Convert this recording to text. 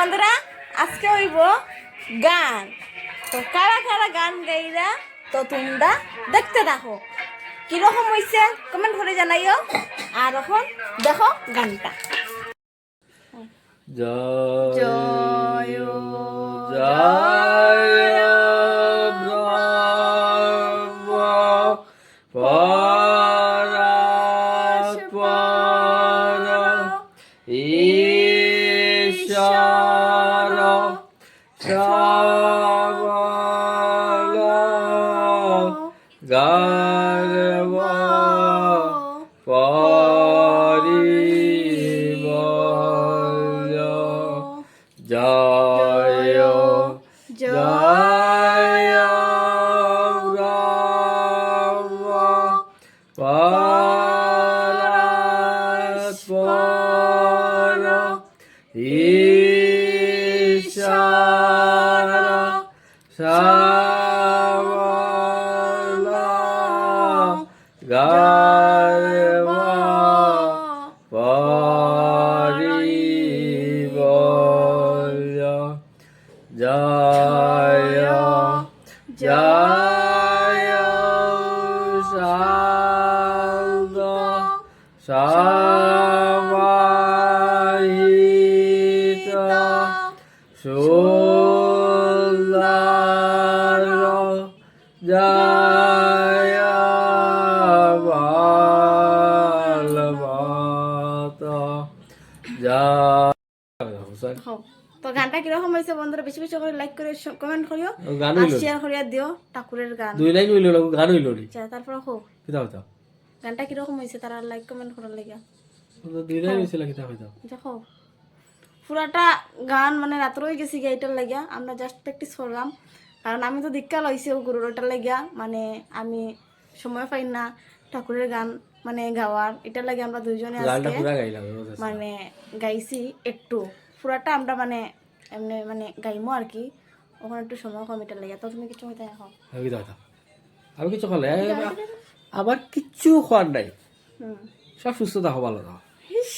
বন্ধুরা আজকে হইব গান। তো কারা কারা গান গাইরা তো তোমরা দেখতে থাকো কিরকম হয়েছে কমেন্ট করে জানাইও। আর এখন দেখো গানটা। জয় জয় জয় ব্রহ্ম পরাৎপর ঈশ্বর সবল গর্ব পরিবল জয় জয় ব্রহ্ম পরাৎপর ঈশ্বর সবল গর্ব পরিবল জয় জয় শান্ত সমাহিত সুন্দর জয় বলবত জয়। তো গানটা কিরকম হয়েছে বন্ধুরা বেশি বেশি করে লাইক করে কমেন্ট করিও গান আর হইলো শেয়ার করিয়া দিও। ঠাকুরের গান দুই লাইন হইলো না গান হইলো নি আচ্ছা তারপর হোক কিতা হইতা গানটা কিরকম হয়েছে তারা লাইক কমেন্ট করার লাগিয়া দুই লাইন হইছিল কিতা হইতা দেখো পুরাটা গান মানে রাত্র হয়ে গেছি গিয়া এটার লাগিয়া আমরা জাস্ট প্র্যাকটিস করলাম। কারণ আমি তো দীক্ষা লইছি ও গুরুর ওটার লাগিয়া মানে আমি সময় পাই না ঠাকুরের গান মানে গাওয়ার। এটার লাগে আমরা দুইজনে গানটা আজকে পুরা গাইলাম মানে গাইছি একটু পুরাটা আমরা মানে এমনি মানে গাইমো আর কি। ওখানে একটু সময় কম এটার লাগে। তো তুমি কিছু হইতে এখন কিতা হইতা আমি কিছু খালে আমার কিচ্ছু খোয়ার নাই হুম সব সুস্থ থাকো ভালো থাকো। ইস